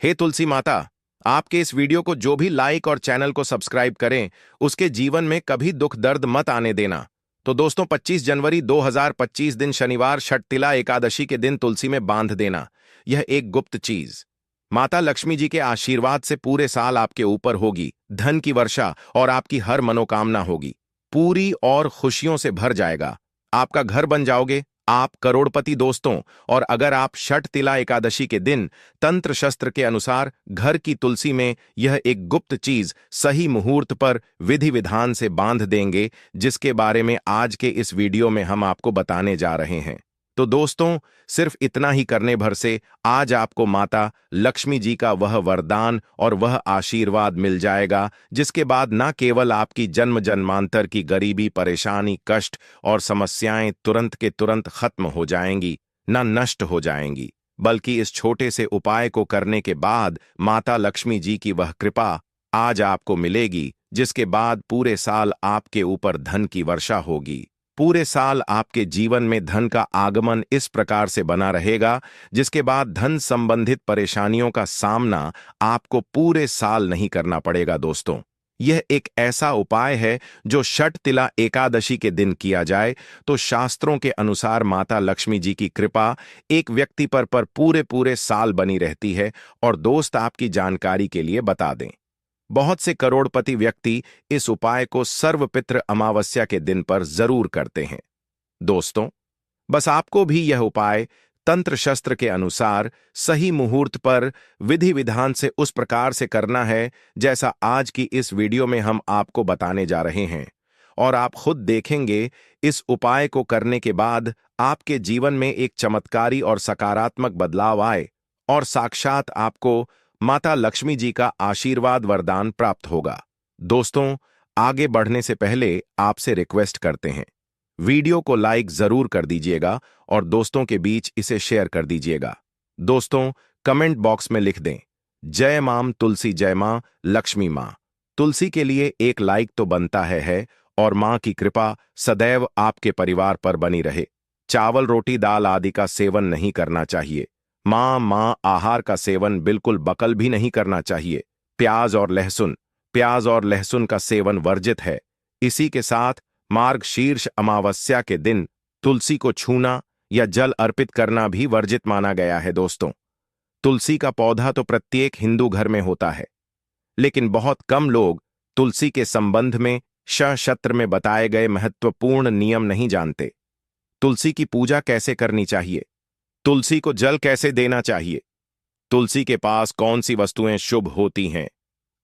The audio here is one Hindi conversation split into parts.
हे तुलसी माता, आपके इस वीडियो को जो भी लाइक और चैनल को सब्सक्राइब करें, उसके जीवन में कभी दुख दर्द मत आने देना। तो दोस्तों, 25 जनवरी 2025 दिन शनिवार षटतिला एकादशी के दिन तुलसी में बांध देना। यह एक गुप्त चीज माता लक्ष्मी जी के आशीर्वाद से पूरे साल आपके ऊपर होगी, धन की वर्षा और आपकी हर मनोकामना होगी पूरी और खुशियों से भर जाएगा। आपका घर बन जाओगे, आप करोड़पति दोस्तों। और अगर आप षटतिला एकादशी के दिन तंत्र शस्त्र के अनुसार घर की तुलसी में यह एक गुप्त चीज सही मुहूर्त पर विधि विधान से बांध देंगे, जिसके बारे में आज के इस वीडियो में हम आपको बताने जा रहे हैं, तो दोस्तों, सिर्फ इतना ही करने भर से आज आपको माता लक्ष्मी जी का वह वरदान और वह आशीर्वाद मिल जाएगा, जिसके बाद न केवल आपकी जन्म जन्मांतर की गरीबी, परेशानी, कष्ट और समस्याएं तुरंत के तुरंत खत्म हो जाएंगी, न नष्ट हो जाएंगी, बल्कि इस छोटे से उपाय को करने के बाद माता लक्ष्मी जी की वह कृपा आज आपको मिलेगी, जिसके बाद पूरे साल आपके ऊपर धन की वर्षा होगी। पूरे साल आपके जीवन में धन का आगमन इस प्रकार से बना रहेगा, जिसके बाद धन संबंधित परेशानियों का सामना आपको पूरे साल नहीं करना पड़ेगा। दोस्तों, यह एक ऐसा उपाय है जो षटतिला एकादशी के दिन किया जाए तो शास्त्रों के अनुसार माता लक्ष्मी जी की कृपा एक व्यक्ति पर पूरे पूरे साल बनी रहती है। और दोस्त, आपकी जानकारी के लिए बता दें, बहुत से करोड़पति व्यक्ति इस उपाय को सर्वपितृ अमावस्या के दिन पर जरूर करते हैं। दोस्तों, बस आपको भी यह उपाय तंत्र शस्त्र के अनुसार सही मुहूर्त पर विधि विधान से उस प्रकार से करना है जैसा आज की इस वीडियो में हम आपको बताने जा रहे हैं। और आप खुद देखेंगे, इस उपाय को करने के बाद आपके जीवन में एक चमत्कारी और सकारात्मक बदलाव आए और साक्षात आपको माता लक्ष्मी जी का आशीर्वाद वरदान प्राप्त होगा। दोस्तों, आगे बढ़ने से पहले आपसे रिक्वेस्ट करते हैं, वीडियो को लाइक जरूर कर दीजिएगा और दोस्तों के बीच इसे शेयर कर दीजिएगा। दोस्तों, कमेंट बॉक्स में लिख दें, जय मां तुलसी, जय मां लक्ष्मी मां। तुलसी के लिए एक लाइक तो बनता है और मां की कृपा सदैव आपके परिवार पर बनी रहे। चावल, रोटी, दाल आदि का सेवन नहीं करना चाहिए। मां आहार का सेवन बिल्कुल बकल भी नहीं करना चाहिए। प्याज और लहसुन का सेवन वर्जित है। इसी के साथ मार्गशीर्ष अमावस्या के दिन तुलसी को छूना या जल अर्पित करना भी वर्जित माना गया है। दोस्तों, तुलसी का पौधा तो प्रत्येक हिंदू घर में होता है, लेकिन बहुत कम लोग तुलसी के संबंध में शास्त्र में बताए गए महत्वपूर्ण नियम नहीं जानते। तुलसी की पूजा कैसे करनी चाहिए, तुलसी को जल कैसे देना चाहिए, तुलसी के पास कौन सी वस्तुएं शुभ होती हैं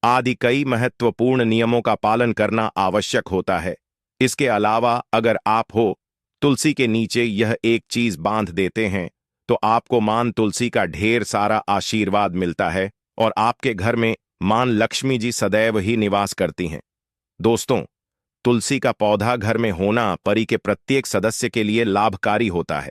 आदि कई महत्वपूर्ण नियमों का पालन करना आवश्यक होता है। इसके अलावा अगर आप हो तुलसी के नीचे यह एक चीज बांध देते हैं तो आपको मां तुलसी का ढेर सारा आशीर्वाद मिलता है और आपके घर में मां लक्ष्मी जी सदैव ही निवास करती हैं। दोस्तों, तुलसी का पौधा घर में होना परि के प्रत्येक सदस्य के लिए लाभकारी होता है।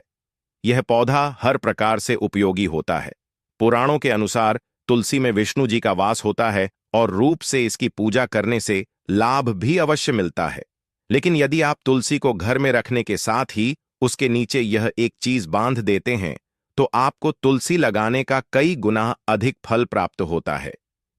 यह पौधा हर प्रकार से उपयोगी होता है। पुराणों के अनुसार तुलसी में विष्णु जी का वास होता है और रूप से इसकी पूजा करने से लाभ भी अवश्य मिलता है। लेकिन यदि आप तुलसी को घर में रखने के साथ ही उसके नीचे यह एक चीज बांध देते हैं तो आपको तुलसी लगाने का कई गुना अधिक फल प्राप्त होता है,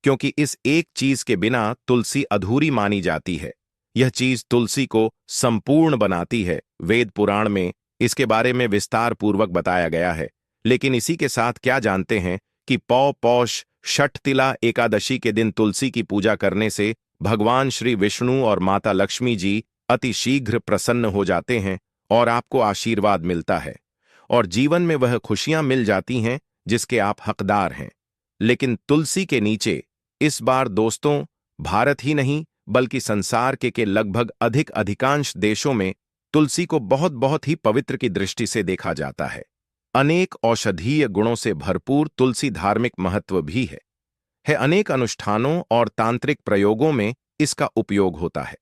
क्योंकि इस एक चीज के बिना तुलसी अधूरी मानी जाती है। यह चीज तुलसी को संपूर्ण बनाती है। वेद पुराण में इसके बारे में विस्तार पूर्वक बताया गया है। लेकिन इसी के साथ क्या जानते हैं कि पौष षटतिला एकादशी के दिन तुलसी की पूजा करने से भगवान श्री विष्णु और माता लक्ष्मी जी अति शीघ्र प्रसन्न हो जाते हैं और आपको आशीर्वाद मिलता है और जीवन में वह खुशियां मिल जाती हैं जिसके आप हकदार हैं। लेकिन तुलसी के नीचे इस बार दोस्तों, भारत ही नहीं बल्कि संसार के लगभग अधिकांश देशों में तुलसी को बहुत ही पवित्र की दृष्टि से देखा जाता है। अनेक औषधीय गुणों से भरपूर तुलसी धार्मिक महत्व भी है। अनेक अनुष्ठानों और तांत्रिक प्रयोगों में इसका उपयोग होता है।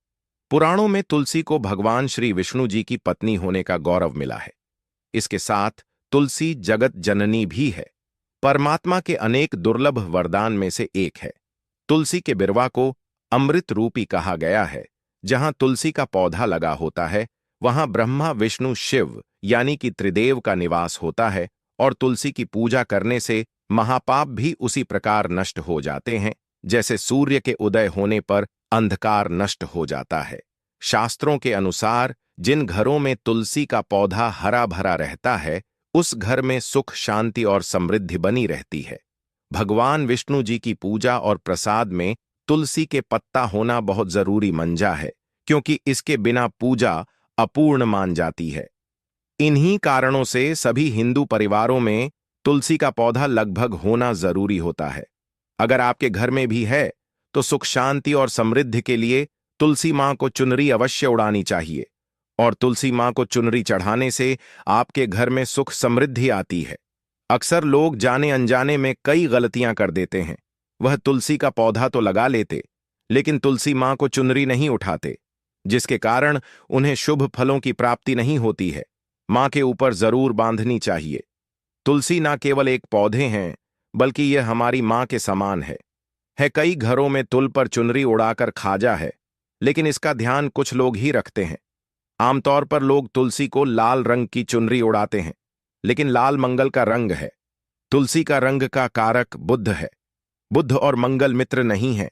पुराणों में तुलसी को भगवान श्री विष्णु जी की पत्नी होने का गौरव मिला है। इसके साथ तुलसी जगत जननी भी है, परमात्मा के अनेक दुर्लभ वरदान में से एक है। तुलसी के बिरवा को अमृत रूपी कहा गया है। जहां तुलसी का पौधा लगा होता है वहां ब्रह्मा, विष्णु, शिव यानी कि त्रिदेव का निवास होता है और तुलसी की पूजा करने से महापाप भी उसी प्रकार नष्ट हो जाते हैं, जैसे सूर्य के उदय होने पर अंधकार नष्ट हो जाता है। शास्त्रों के अनुसार जिन घरों में तुलसी का पौधा हरा भरा रहता है, उस घर में सुख, शांति और समृद्धि बनी रहती है। भगवान विष्णु जी की पूजा और प्रसाद में तुलसी के पत्ता होना बहुत जरूरी मंजा है, क्योंकि इसके बिना पूजा अपूर्ण मान जाती है। इन्हीं कारणों से सभी हिंदू परिवारों में तुलसी का पौधा लगभग होना जरूरी होता है। अगर आपके घर में भी है तो सुख, शांति और समृद्धि के लिए तुलसी मां को चुनरी अवश्य उड़ानी चाहिए। और तुलसी मां को चुनरी चढ़ाने से आपके घर में सुख समृद्धि आती है। अक्सर लोग जाने अनजाने में कई गलतियां कर देते हैं। वह तुलसी का पौधा तो लगा लेते, लेकिन तुलसी मां को चुनरी नहीं उठाते, जिसके कारण उन्हें शुभ फलों की प्राप्ति नहीं होती है। मां के ऊपर जरूर बांधनी चाहिए। तुलसी ना केवल एक पौधे हैं, बल्कि यह हमारी मां के समान है। कई घरों में तुल पर चुनरी उड़ाकर खाजा है, लेकिन इसका ध्यान कुछ लोग ही रखते हैं। आमतौर पर लोग तुलसी को लाल रंग की चुनरी उड़ाते हैं, लेकिन लाल मंगल का रंग है। तुलसी का रंग का कारक बुध है। बुध और मंगल मित्र नहीं है,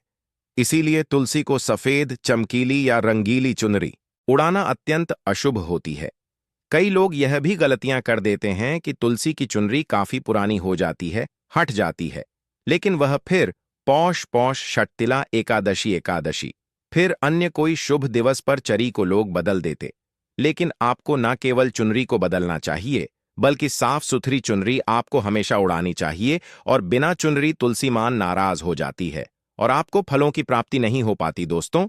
इसीलिए तुलसी को सफेद, चमकीली या रंगीली चुनरी उड़ाना अत्यंत अशुभ होती है। कई लोग यह भी गलतियां कर देते हैं कि तुलसी की चुनरी काफी पुरानी हो जाती है, हट जाती है, लेकिन वह फिर पौष षटतिला एकादशी फिर अन्य कोई शुभ दिवस पर चरी को लोग बदल देते। लेकिन आपको न केवल चुनरी को बदलना चाहिए, बल्कि साफ सुथरी चुनरी आपको हमेशा उड़ानी चाहिए। और बिना चुनरी तुलसी मां नाराज हो जाती है और आपको फलों की प्राप्ति नहीं हो पाती। दोस्तों,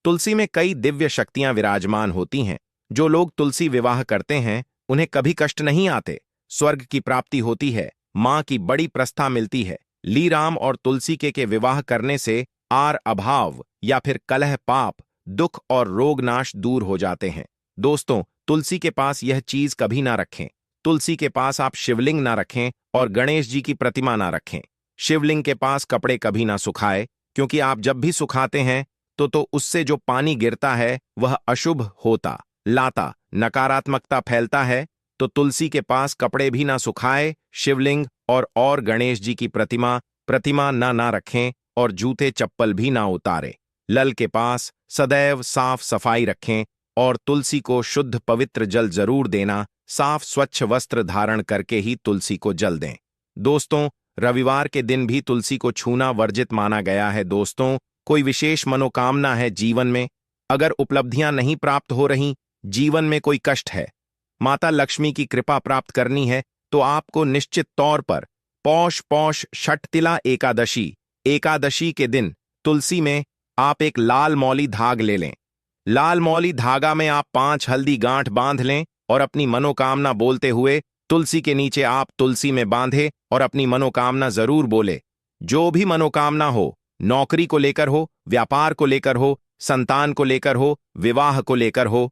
तुलसी में कई दिव्य शक्तियां विराजमान होती हैं। जो लोग तुलसी विवाह करते हैं, उन्हें कभी कष्ट नहीं आते, स्वर्ग की प्राप्ति होती है, मां की बड़ी प्रस्था मिलती है। लीराम और तुलसी के विवाह करने से आर अभाव या फिर कलह, पाप, दुख और रोग नाश दूर हो जाते हैं। दोस्तों, तुलसी के पास यह चीज कभी ना रखें। तुलसी के पास आप शिवलिंग ना रखें और गणेश जी की प्रतिमा ना रखें। शिवलिंग के पास कपड़े कभी ना सुखाए, क्योंकि आप जब भी सुखाते हैं तो उससे जो पानी गिरता है वह अशुभ होता लाता नकारात्मकता फैलता है। तो तुलसी के पास कपड़े भी ना सुखाए, शिवलिंग और गणेश जी की प्रतिमा ना रखें और जूते चप्पल भी ना उतारे। लल के पास सदैव साफ सफाई रखें और तुलसी को शुद्ध पवित्र जल जरूर देना। साफ स्वच्छ वस्त्र धारण करके ही तुलसी को जल दें। दोस्तों, रविवार के दिन भी तुलसी को छूना वर्जित माना गया है। दोस्तों, कोई विशेष मनोकामना है जीवन में, अगर उपलब्धियां नहीं प्राप्त हो रही, जीवन में कोई कष्ट है, माता लक्ष्मी की कृपा प्राप्त करनी है, तो आपको निश्चित तौर पर पौष षटतिला एकादशी के दिन तुलसी में आप एक लाल मौली धाग ले लें। लाल मौली धागा में आप 5 हल्दी गांठ बांध लें और अपनी मनोकामना बोलते हुए तुलसी के नीचे आप तुलसी में बांधे और अपनी मनोकामना जरूर बोले। जो भी मनोकामना हो, नौकरी को लेकर हो, व्यापार को लेकर हो, संतान को लेकर हो, विवाह को लेकर हो,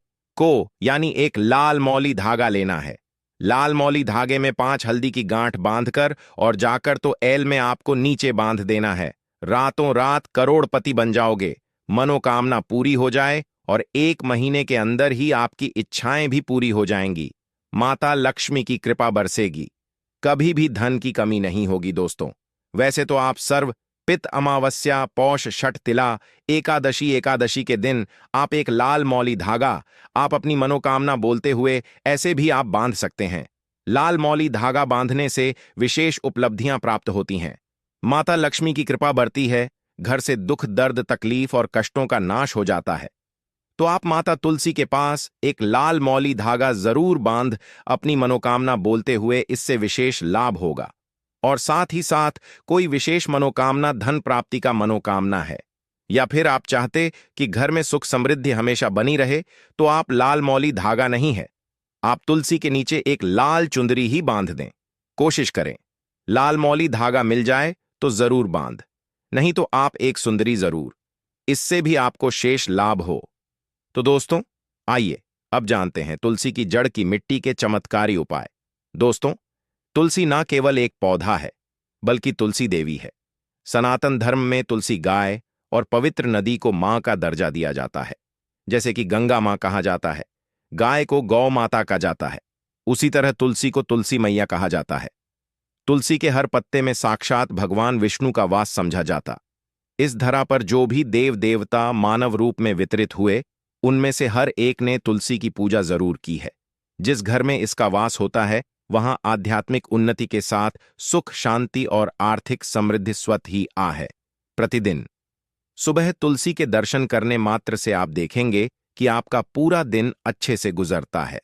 यानी एक लाल मौली धागा लेना है। लाल मौली धागे में 5 हल्दी की गांठ बांधकर और जाकर तो एल में आपको नीचे बांध देना है। रातों रात करोड़पति बन जाओगे, मनोकामना पूरी हो जाए और 1 महीने के अंदर ही आपकी इच्छाएं भी पूरी हो जाएंगी। माता लक्ष्मी की कृपा बरसेगी, कभी भी धन की कमी नहीं होगी। दोस्तों, वैसे तो आप सर्व पित अमावस्या, पौष षटतिला एकादशी के दिन आप एक लाल मौली धागा आप अपनी मनोकामना बोलते हुए ऐसे भी आप बांध सकते हैं। लाल मौली धागा बांधने से विशेष उपलब्धियां प्राप्त होती हैं, माता लक्ष्मी की कृपा बढ़ती है, घर से दुख, दर्द, तकलीफ और कष्टों का नाश हो जाता है। तो आप माता तुलसी के पास एक लाल मौली धागा जरूर बांध अपनी मनोकामना बोलते हुए, इससे विशेष लाभ होगा। और साथ ही साथ कोई विशेष मनोकामना, धन प्राप्ति का मनोकामना है, या फिर आप चाहते कि घर में सुख समृद्धि हमेशा बनी रहे, तो आप लाल मौली धागा नहीं है, आप तुलसी के नीचे एक लाल चुंदरी ही बांध दें। कोशिश करें लाल मौली धागा मिल जाए तो जरूर बांध, नहीं तो आप एक सुंदरी जरूर, इससे भी आपको शेष लाभ हो। तो दोस्तों, आइए अब जानते हैं तुलसी की जड़ की मिट्टी के चमत्कारी उपाय। दोस्तों, तुलसी ना केवल एक पौधा है, बल्कि तुलसी देवी है। सनातन धर्म में तुलसी गाय और पवित्र नदी को मां का दर्जा दिया जाता है। जैसे कि गंगा मां कहा जाता है, गाय को गौ माता कहा जाता है। उसी तरह तुलसी को तुलसी मैया कहा जाता है। तुलसी के हर पत्ते में साक्षात भगवान विष्णु का वास समझा जाता। इस धरा पर जो भी देव देवता मानव रूप में वितरित हुए, उनमें से हर एक ने तुलसी की पूजा जरूर की है। जिस घर में इसका वास होता है, वहां आध्यात्मिक उन्नति के साथ सुख, शांति और आर्थिक समृद्धि स्वतः ही आ है। प्रतिदिन सुबह तुलसी के दर्शन करने मात्र से आप देखेंगे कि आपका पूरा दिन अच्छे से गुजरता है।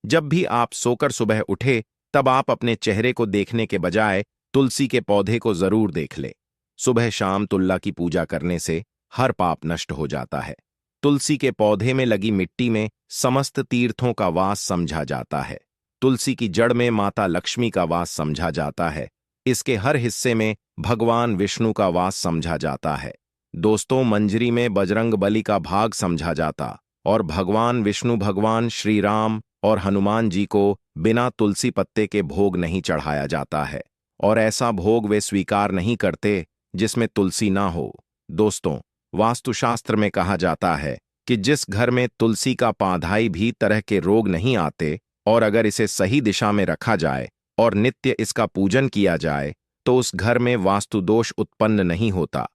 जब भी आप सोकर सुबह उठे, तब आप अपने चेहरे को देखने के बजाय तुलसी के पौधे को जरूर देख ले। सुबह शाम तुल्ला की पूजा करने से हर पाप नष्ट हो जाता है। तुलसी के पौधे में लगी मिट्टी में समस्त तीर्थों का वास समझा जाता है। तुलसी की जड़ में माता लक्ष्मी का वास समझा जाता है। इसके हर हिस्से में भगवान विष्णु का वास समझा जाता है। दोस्तों, मंजरी में बजरंग बली का भाग समझा जाता और भगवान विष्णु, भगवान श्री राम और हनुमान जी को बिना तुलसी पत्ते के भोग नहीं चढ़ाया जाता है, और ऐसा भोग वे स्वीकार नहीं करते जिसमें तुलसी ना हो। दोस्तों, वास्तुशास्त्र में कहा जाता है कि जिस घर में तुलसी का पांधाई भी तरह के रोग नहीं आते, और अगर इसे सही दिशा में रखा जाए और नित्य इसका पूजन किया जाए, तो उस घर में वास्तु दोष उत्पन्न नहीं होता।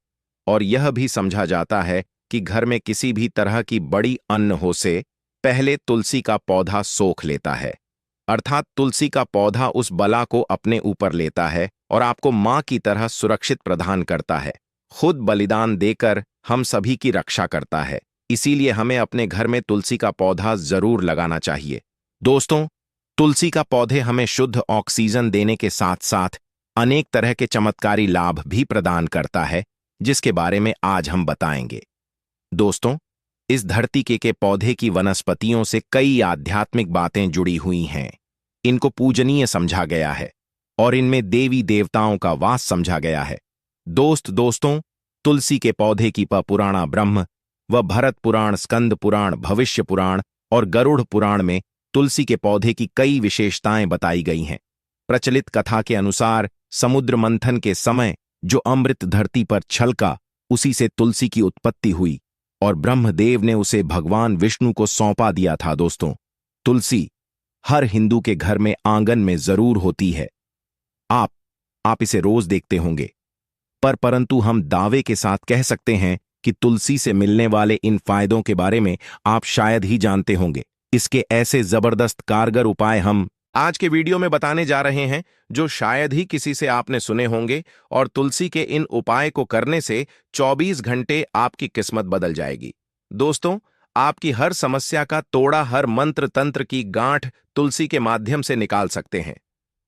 और यह भी समझा जाता है कि घर में किसी भी तरह की बड़ी अन्न हो से पहले तुलसी का पौधा सोख लेता है, अर्थात तुलसी का पौधा उस बला को अपने ऊपर लेता है और आपको मां की तरह सुरक्षित प्रदान करता है। खुद बलिदान देकर हम सभी की रक्षा करता है। इसीलिए हमें अपने घर में तुलसी का पौधा जरूर लगाना चाहिए। दोस्तों, तुलसी का पौधे हमें शुद्ध ऑक्सीजन देने के साथ साथ अनेक तरह के चमत्कारी लाभ भी प्रदान करता है, जिसके बारे में आज हम बताएंगे। दोस्तों, इस धरती के पौधे की वनस्पतियों से कई आध्यात्मिक बातें जुड़ी हुई हैं। इनको पूजनीय समझा गया है और इनमें देवी देवताओं का वास समझा गया है। दोस्तों, तुलसी के पौधे की पुराण ब्रह्म व भरत पुराण, स्कंद पुराण, भविष्य पुराण और गरुड़ पुराण में तुलसी के पौधे की कई विशेषताएं बताई गई हैं। प्रचलित कथा के अनुसार समुद्र मंथन के समय जो अमृत धरती पर छलका, उसी से तुलसी की उत्पत्ति हुई और ब्रह्मदेव ने उसे भगवान विष्णु को सौंपा दिया था। दोस्तों, तुलसी हर हिंदू के घर में आंगन में जरूर होती है। आप इसे रोज देखते होंगे, परंतु हम दावे के साथ कह सकते हैं कि तुलसी से मिलने वाले इन फायदों के बारे में आप शायद ही जानते होंगे। इसके ऐसे जबरदस्त कारगर उपाय हम आज के वीडियो में बताने जा रहे हैं, जो शायद ही किसी से आपने सुने होंगे, और तुलसी के इन उपाय को करने से 24 घंटे आपकी किस्मत बदल जाएगी। दोस्तों, आपकी हर समस्या का तोड़ा, हर मंत्र तंत्र की गांठ तुलसी के माध्यम से निकाल सकते हैं।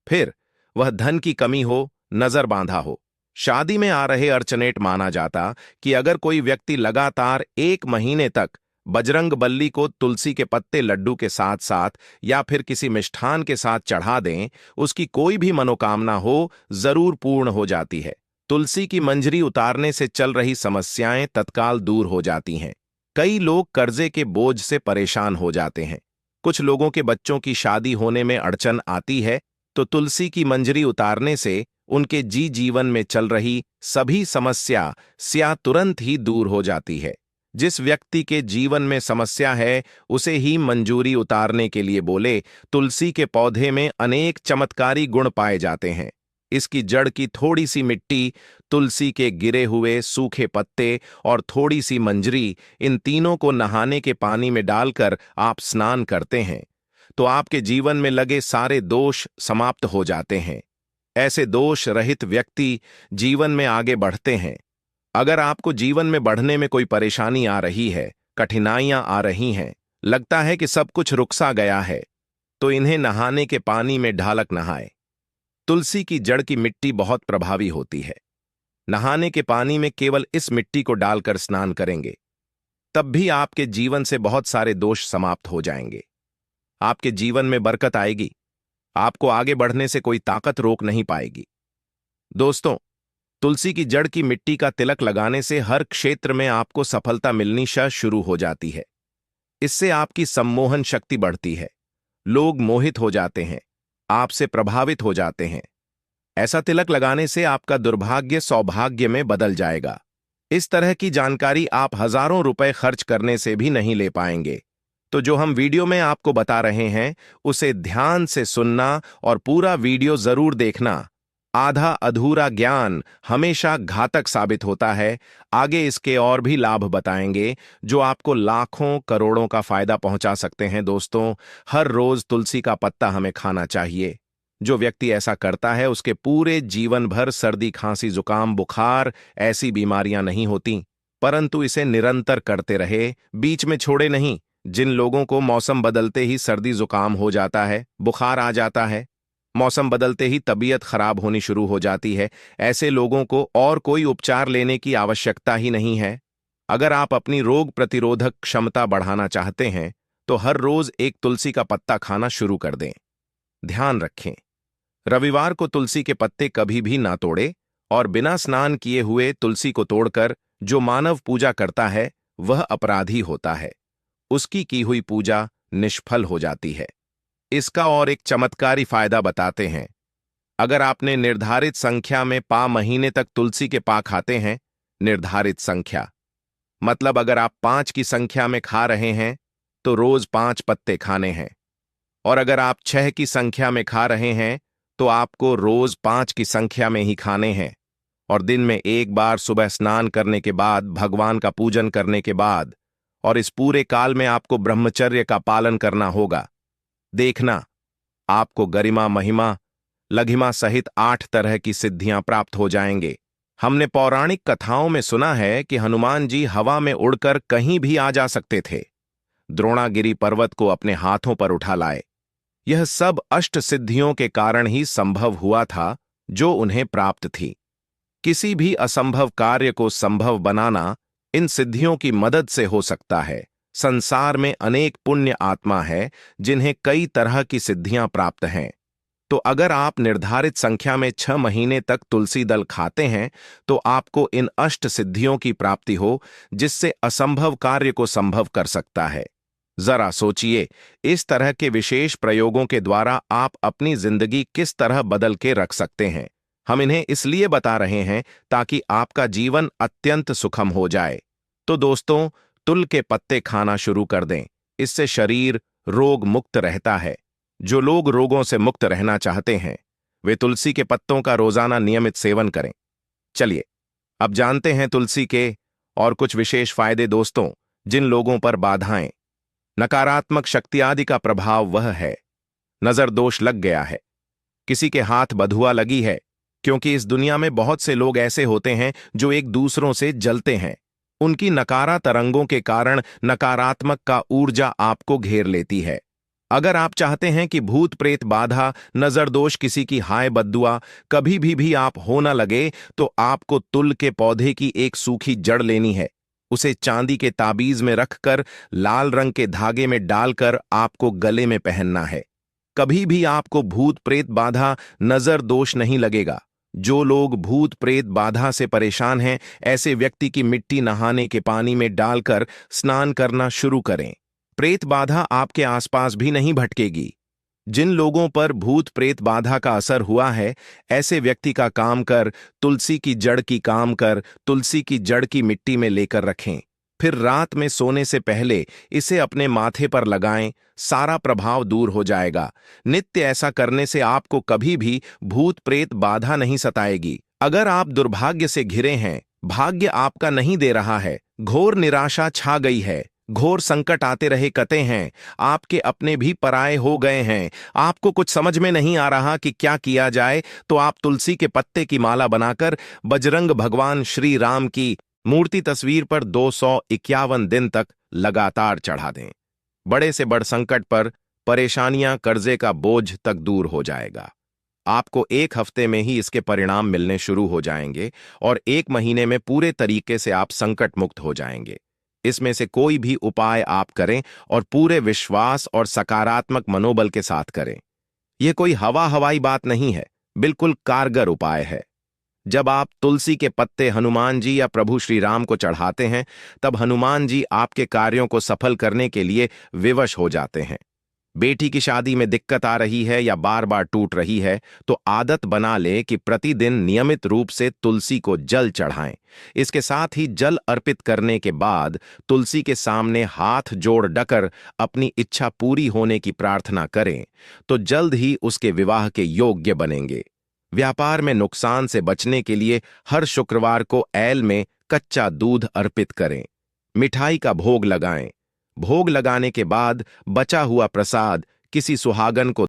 फिर वह धन की कमी हो, नजर बांधा हो, शादी में आ रहे अर्चनेट, माना जाता कि अगर कोई व्यक्ति लगातार 1 महीने तक बजरंग बल्ली को तुलसी के पत्ते लड्डू के साथ साथ या फिर किसी मिष्ठान के साथ चढ़ा दें, उसकी कोई भी मनोकामना हो जरूर पूर्ण हो जाती है। तुलसी की मंजरी उतारने से चल रही समस्याएं तत्काल दूर हो जाती हैं। कई लोग कर्जे के बोझ से परेशान हो जाते हैं। कुछ लोगों के बच्चों की शादी होने में अड़चन आती है, तो तुलसी की मंजरी उतारने से उनके जीवन में चल रही सभी समस्या तुरंत ही दूर हो जाती है। जिस व्यक्ति के जीवन में समस्या है, उसे ही मंजूरी उतारने के लिए बोले। तुलसी के पौधे में अनेक चमत्कारी गुण पाए जाते हैं। इसकी जड़ की थोड़ी सी मिट्टी, तुलसी के गिरे हुए सूखे पत्ते और थोड़ी सी मंजरी, इन तीनों को नहाने के पानी में डालकर आप स्नान करते हैं, तो आपके जीवन में लगे सारे दोष समाप्त हो जाते हैं। ऐसे दोष रहित व्यक्ति जीवन में आगे बढ़ते हैं। अगर आपको जीवन में बढ़ने में कोई परेशानी आ रही है, कठिनाइयां आ रही हैं, लगता है कि सब कुछ रुकसा गया है, तो इन्हें नहाने के पानी में ढालक नहाए। तुलसी की जड़ की मिट्टी बहुत प्रभावी होती है। नहाने के पानी में केवल इस मिट्टी को डालकर स्नान करेंगे, तब भी आपके जीवन से बहुत सारे दोष समाप्त हो जाएंगे। आपके जीवन में बरकत आएगी। आपको आगे बढ़ने से कोई ताकत रोक नहीं पाएगी। दोस्तों, तुलसी की जड़ की मिट्टी का तिलक लगाने से हर क्षेत्र में आपको सफलता मिलनी शुरू हो जाती है। इससे आपकी सम्मोहन शक्ति बढ़ती है। लोग मोहित हो जाते हैं, आपसे प्रभावित हो जाते हैं। ऐसा तिलक लगाने से आपका दुर्भाग्य सौभाग्य में बदल जाएगा। इस तरह की जानकारी आप हजारों रुपए खर्च करने से भी नहीं ले पाएंगे। तो जो हम वीडियो में आपको बता रहे हैं उसे ध्यान से सुनना और पूरा वीडियो जरूर देखना। आधा अधूरा ज्ञान हमेशा घातक साबित होता है। आगे इसके और भी लाभ बताएंगे जो आपको लाखों करोड़ों का फायदा पहुंचा सकते हैं। दोस्तों, हर रोज तुलसी का पत्ता हमें खाना चाहिए। जो व्यक्ति ऐसा करता है उसके पूरे जीवन भर सर्दी, खांसी, जुकाम, बुखार ऐसी बीमारियां नहीं होती, परंतु इसे निरंतर करते रहे, बीच में छोड़े नहीं। जिन लोगों को मौसम बदलते ही सर्दी जुकाम हो जाता है, बुखार आ जाता है, मौसम बदलते ही तबीयत खराब होनी शुरू हो जाती है, ऐसे लोगों को और कोई उपचार लेने की आवश्यकता ही नहीं है। अगर आप अपनी रोग प्रतिरोधक क्षमता बढ़ाना चाहते हैं तो हर रोज एक तुलसी का पत्ता खाना शुरू कर दें। ध्यान रखें, रविवार को तुलसी के पत्ते कभी भी ना तोड़े और बिना स्नान किए हुए तुलसी को तोड़कर जो मानव पूजा करता है वह अपराधी होता है। उसकी की हुई पूजा निष्फल हो जाती है। इसका और एक चमत्कारी फायदा बताते हैं। अगर आपने निर्धारित संख्या में महीने तक तुलसी के खाते हैं, निर्धारित संख्या मतलब अगर आप 5 की संख्या में खा रहे हैं तो रोज 5 पत्ते खाने हैं, और अगर आप 6 की संख्या में खा रहे हैं तो आपको रोज 5 की संख्या में ही खाने हैं, और दिन में एक बार सुबह स्नान करने के बाद, भगवान का पूजन करने के बाद, और इस पूरे काल में आपको ब्रह्मचर्य का पालन करना होगा। देखना, आपको गरिमा, महिमा, लघिमा सहित 8 तरह की सिद्धियां प्राप्त हो जाएंगे। हमने पौराणिक कथाओं में सुना है कि हनुमान जी हवा में उड़कर कहीं भी आ जा सकते थे, द्रोणागिरी पर्वत को अपने हाथों पर उठा लाए। यह सब अष्ट सिद्धियों के कारण ही संभव हुआ था जो उन्हें प्राप्त थी। किसी भी असंभव कार्य को संभव बनाना इन सिद्धियों की मदद से हो सकता है। संसार में अनेक पुण्य आत्मा है जिन्हें कई तरह की सिद्धियां प्राप्त हैं। तो अगर आप निर्धारित संख्या में 6 महीने तक तुलसी दल खाते हैं तो आपको इन अष्ट सिद्धियों की प्राप्ति हो, जिससे असंभव कार्य को संभव कर सकता है। जरा सोचिए, इस तरह के विशेष प्रयोगों के द्वारा आप अपनी जिंदगी किस तरह बदल के रख सकते हैं। हम इन्हें इसलिए बता रहे हैं ताकि आपका जीवन अत्यंत सुखम हो जाए। तो दोस्तों, तुल के पत्ते खाना शुरू कर दें। इससे शरीर रोग मुक्त रहता है। जो लोग रोगों से मुक्त रहना चाहते हैं वे तुलसी के पत्तों का रोजाना नियमित सेवन करें। चलिए अब जानते हैं तुलसी के और कुछ विशेष फायदे। दोस्तों, जिन लोगों पर बाधाएं, नकारात्मक शक्ति आदि का प्रभाव वह है, नजर दोष लग गया है, किसी के हाथ बधुआ लगी है, क्योंकि इस दुनिया में बहुत से लोग ऐसे होते हैं जो एक दूसरों से जलते हैं। उनकी नकारा तरंगों के कारण नकारात्मक का ऊर्जा आपको घेर लेती है। अगर आप चाहते हैं कि भूत प्रेत बाधा, नजर दोष, किसी की हाय बद्दुआ कभी भी आप हो न लगे, तो आपको तुल के पौधे की एक सूखी जड़ लेनी है। उसे चांदी के ताबीज में रखकर लाल रंग के धागे में डालकर आपको गले में पहनना है। कभी भी आपको भूत प्रेत बाधा, नजर दोष नहीं लगेगा। जो लोग भूत प्रेत बाधा से परेशान हैं, ऐसे व्यक्ति की मिट्टी नहाने के पानी में डालकर स्नान करना शुरू करें। प्रेत बाधा आपके आसपास भी नहीं भटकेगी। जिन लोगों पर भूत प्रेत बाधा का असर हुआ है, ऐसे व्यक्ति का काम कर तुलसी की जड़ की काम कर तुलसी की जड़ की मिट्टी में लेकर रखें। फिर रात में सोने से पहले इसे अपने माथे पर लगाएं। सारा प्रभाव दूर हो जाएगा। नित्य ऐसा करने से आपको कभी भी भूत प्रेत बाधा नहीं सताएगी। अगर आप दुर्भाग्य से घिरे हैं, भाग्य आपका नहीं दे रहा है, घोर निराशा छा गई है, घोर संकट आते रहे कते हैं, आपके अपने भी पराये हो गए हैं, आपको कुछ समझ में नहीं आ रहा कि क्या किया जाए, तो आप तुलसी के पत्ते की माला बनाकर बजरंग भगवान श्री राम की मूर्ति तस्वीर पर 251 दिन तक लगातार चढ़ा दें। बड़े से बड़ संकट पर परेशानियां, कर्जे का बोझ तक दूर हो जाएगा। आपको 1 हफ्ते में ही इसके परिणाम मिलने शुरू हो जाएंगे और 1 महीने में पूरे तरीके से आप संकट मुक्त हो जाएंगे। इसमें से कोई भी उपाय आप करें और पूरे विश्वास और सकारात्मक मनोबल के साथ करें। यह कोई हवाई बात नहीं है, बिल्कुल कारगर उपाय है। जब आप तुलसी के पत्ते हनुमान जी या प्रभु श्री राम को चढ़ाते हैं, तब हनुमान जी आपके कार्यों को सफल करने के लिए विवश हो जाते हैं। बेटी की शादी में दिक्कत आ रही है या बार बार टूट रही है तो आदत बना ले कि प्रतिदिन नियमित रूप से तुलसी को जल चढ़ाएं। इसके साथ ही जल अर्पित करने के बाद तुलसी के सामने हाथ जोड़ डकर अपनी इच्छा पूरी होने की प्रार्थना करें तो जल्द ही उसके विवाह के योग्य बनेंगे। व्यापार में नुकसान से बचने के लिए हर शुक्रवार को ऐल में कच्चा दूध अर्पित करें। मिठाई का भोग लगाएं। भोग लगाने के बाद बचा हुआ प्रसाद किसी सुहागन को